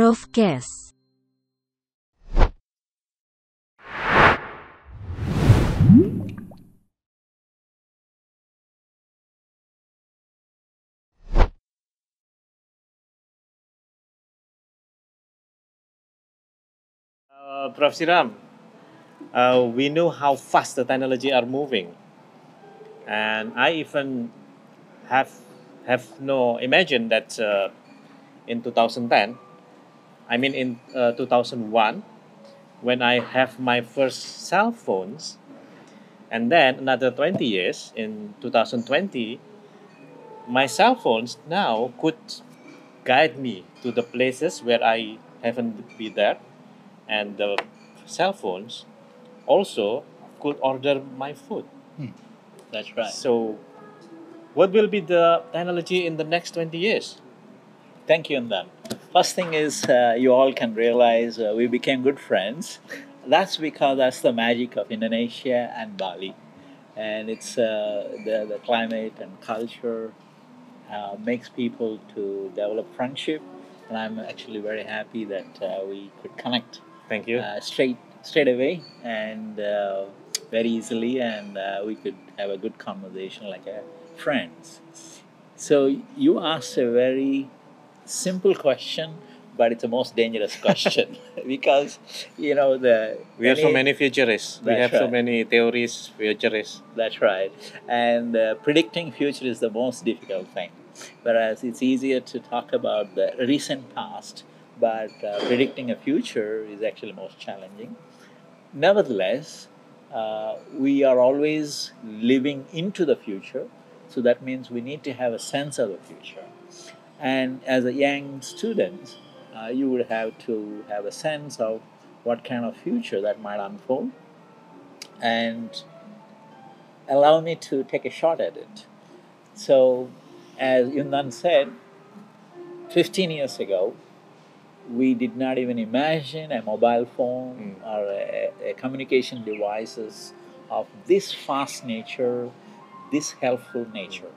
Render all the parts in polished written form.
ProfCast. Prof. Seeram, we know how fast the technology are moving, and I even have no imagine that in 2010, I mean in 2001, when I have my first cell phones, and then another 20 years in 2020, my cell phones now could guide me to the places where I haven't been there, and the cell phones also could order my food. That's right. So, what will be the technology in the next 20 years? Thank you, Andan. First thing is, you all can realize we became good friends. That's because that's the magic of Indonesia and Bali. And it's the climate and culture makes people to develop friendship. And I'm actually very happy that we could connect Thank you. straight away and very easily, and we could have a good conversation like friends. So you asked a very simple question, but it's the most dangerous question because we have so many futurists. We That's have so right. many theories, futurists. That's right. And predicting future is the most difficult thing. Whereas it's easier to talk about the recent past, but predicting a future is actually most challenging. Nevertheless, we are always living into the future, so that means we need to have a sense of the future. And as a young student, you would have to have a sense of what kind of future that might unfold, and allow me to take a shot at it. So, as Yunnan said, 15 years ago, we did not even imagine a mobile phone or a communication devices of this fast nature, this helpful nature.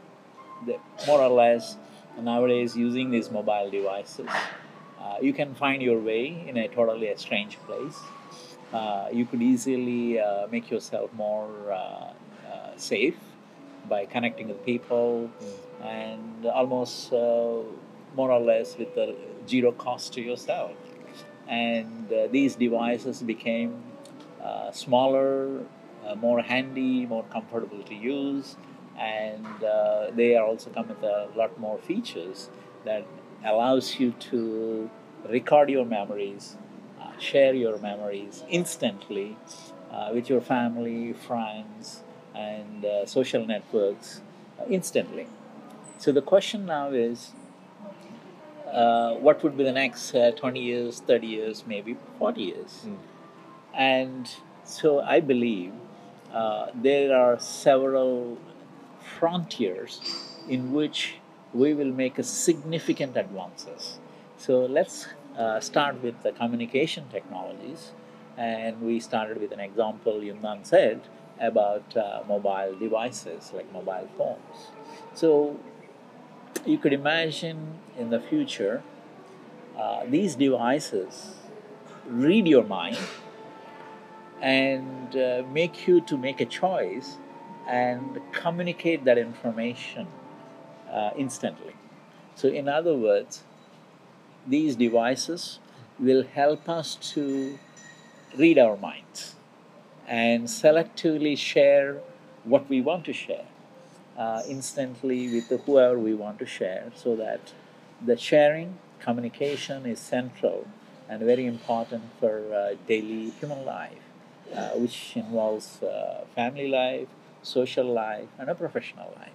More or less, nowadays, using these mobile devices, you can find your way in a totally a strange place. You could easily make yourself more safe by connecting with people, and almost more or less with a zero cost to yourself. And these devices became smaller, more handy, more comfortable to use, and they are also come with a lot more features that allows you to record your memories, share your memories instantly with your family, friends, and social networks instantly. So the question now is, what would be the next 20 years, 30 years, maybe 40 years? And so I believe there are several frontiers in which we will make a significant advances. So let's start with the communication technologies. And we started with an example Yunnan said about mobile devices like mobile phones. So you could imagine in the future these devices read your mind and make you to make a choice and communicate that information instantly. So, in other words, these devices will help us to read our minds and selectively share what we want to share instantly with whoever we want to share, so that the sharing communication is central and very important for daily human life, which involves family life, social life, and a professional life.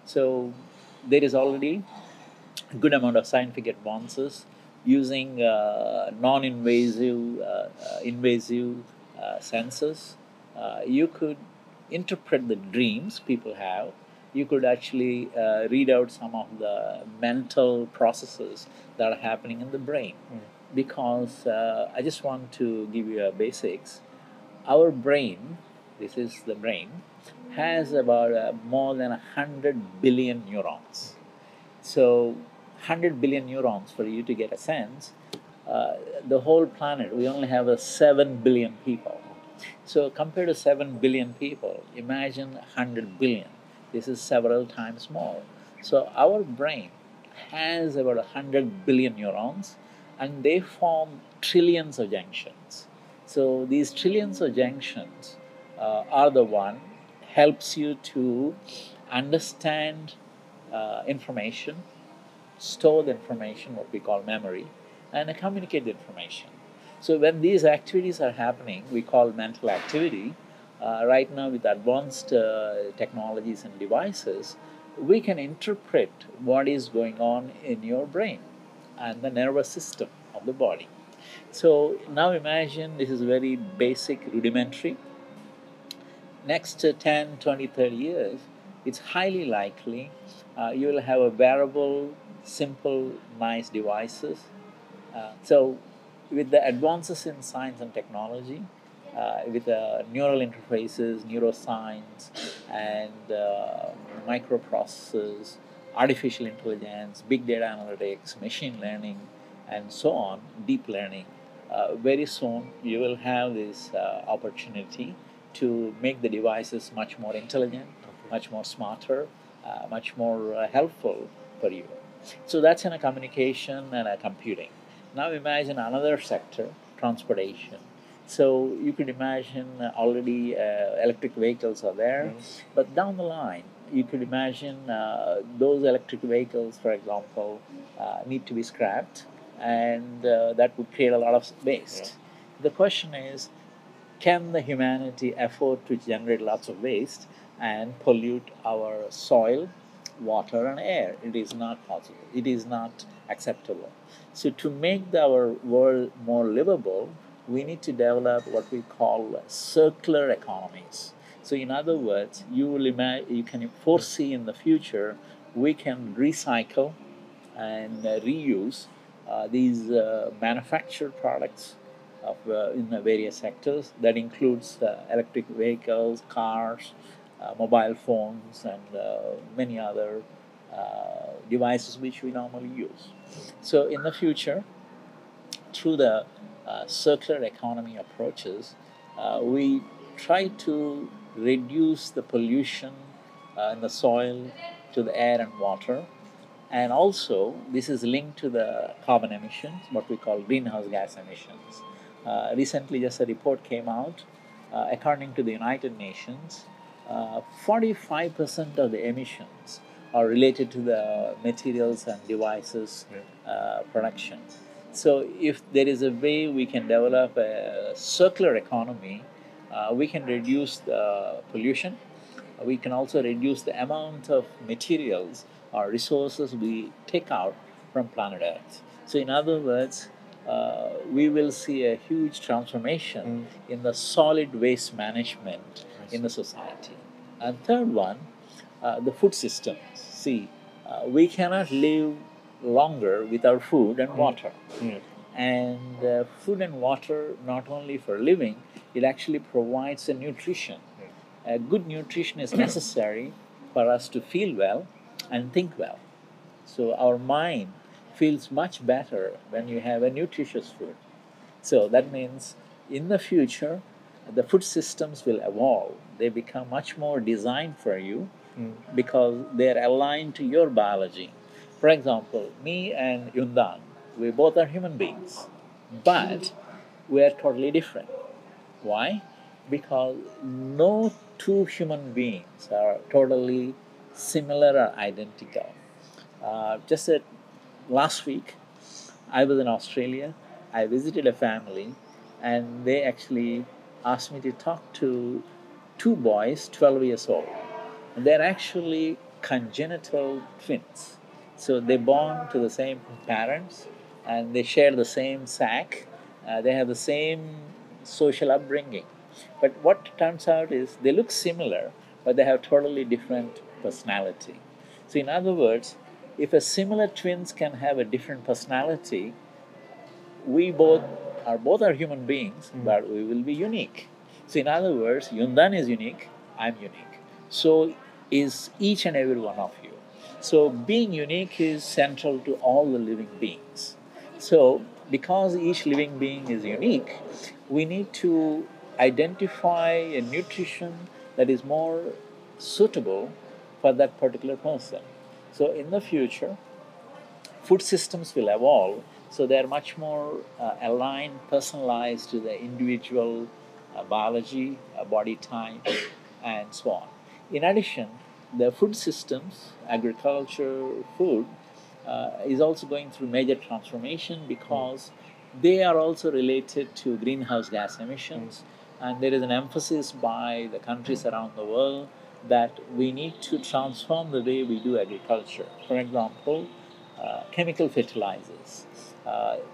So there is already a good amount of scientific advances using non-invasive, invasive sensors. You could interpret the dreams people have. You could actually read out some of the mental processes that are happening in the brain. Because I just want to give you a basics. Our brain, this is the brain, has about more than 100 billion neurons. So 100 billion neurons, for you to get a sense, the whole planet, we only have 7 billion people. So compared to 7 billion people, imagine 100 billion. This is several times more. So our brain has about 100 billion neurons, and they form trillions of junctions. So these trillions of junctions are the one helps you to understand information, store the information, what we call memory, and communicate the information. So when these activities are happening, we call mental activity. Right now, with advanced technologies and devices, we can interpret what is going on in your brain and the nervous system of the body. So now imagine this is very basic, rudimentary. Next 10, 20, 30 years, it's highly likely you will have a wearable, simple, nice devices. So with the advances in science and technology, with neural interfaces, neuroscience, and microprocessors, artificial intelligence, big data analytics, machine learning, and so on, deep learning, very soon you will have this opportunity to make the devices much more intelligent, much more smarter, much more helpful for you. So that's in a communication and a computing. Now imagine another sector, transportation. So you could imagine already electric vehicles are there, but down the line you could imagine those electric vehicles, for example, need to be scrapped, and that would create a lot of waste. The question is, can the humanity afford to generate lots of waste and pollute our soil, water, and air? It is not possible. It is not acceptable. So to make our world more livable, we need to develop what we call circular economies. So in other words, you can foresee in the future we can recycle and reuse these manufactured products of, in the various sectors. That includes electric vehicles, cars, mobile phones, and many other devices which we normally use. So in the future, through the circular economy approaches, we try to reduce the pollution in the soil, to the air and water. And also, this is linked to the carbon emissions, what we call greenhouse gas emissions. Recently, just a report came out. According to the United Nations, 45% of the emissions are related to the materials and devices production. So if there is a way we can develop a circular economy, we can reduce the pollution. We can also reduce the amount of materials or resources we take out from planet Earth. So in other words, we will see a huge transformation in the solid waste management in the society. And third one, the food systems. See, we cannot live longer without food and water. And food and water, not only for living, it actually provides a nutrition. A good nutrition is necessary for us to feel well and think well. So our mind feels much better when you have a nutritious food. So that means in the future, the food systems will evolve. They become much more designed for you because they're aligned to your biology. For example, me and Yundan, we both are human beings, but we are totally different. Why? Because no two human beings are totally similar or identical. Just last week, I was in Australia. I visited a family, and they actually asked me to talk to two boys, 12 years old. And they're actually congenital twins. So they born to the same parents, and they share the same sac. They have the same social upbringing. But what turns out is they look similar, but they have totally different personality. So in other words, if a similar twins can have a different personality, we both are human beings, but we will be unique. So in other words, Yundan is unique, I'm unique. So is each and every one of you. So being unique is central to all the living beings. So because each living being is unique, we need to identify a nutrition that is more suitable for that particular person. So in the future, food systems will evolve, so they are much more aligned, personalized to the individual biology, body type, and so on. In addition, the food systems, agriculture, food, is also going through major transformation because they are also related to greenhouse gas emissions, and there is an emphasis by the countries around the world that we need to transform the way we do agriculture. For example, chemical fertilizers.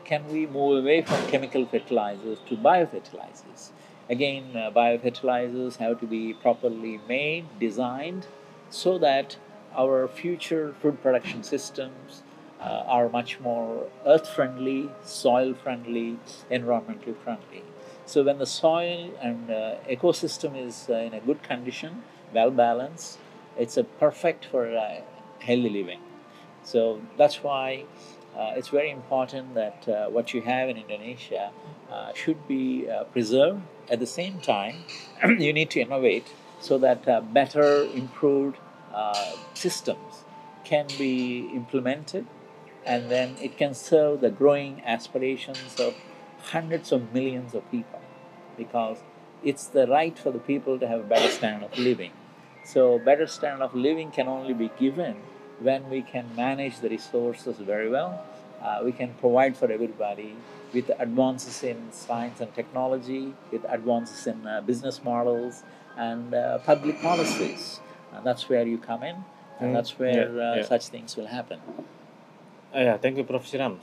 Can we move away from chemical fertilizers to biofertilizers? Again, biofertilizers have to be properly made, designed, so that our future food production systems are much more earth-friendly, soil-friendly, environmentally friendly. So when the soil and ecosystem is in a good condition, well-balanced, it's a perfect for healthy living. So that's why it's very important that what you have in Indonesia should be preserved. At the same time, you need to innovate so that better, improved systems can be implemented, and then it can serve the growing aspirations of hundreds of millions of people, because it's the right for the people to have a better standard of living. So better standard of living can only be given when we can manage the resources very well. We can provide for everybody with advances in science and technology, with advances in business models and public policies. And that's where you come in, and that's where such things will happen. Yeah, thank you, Prof. Seeram.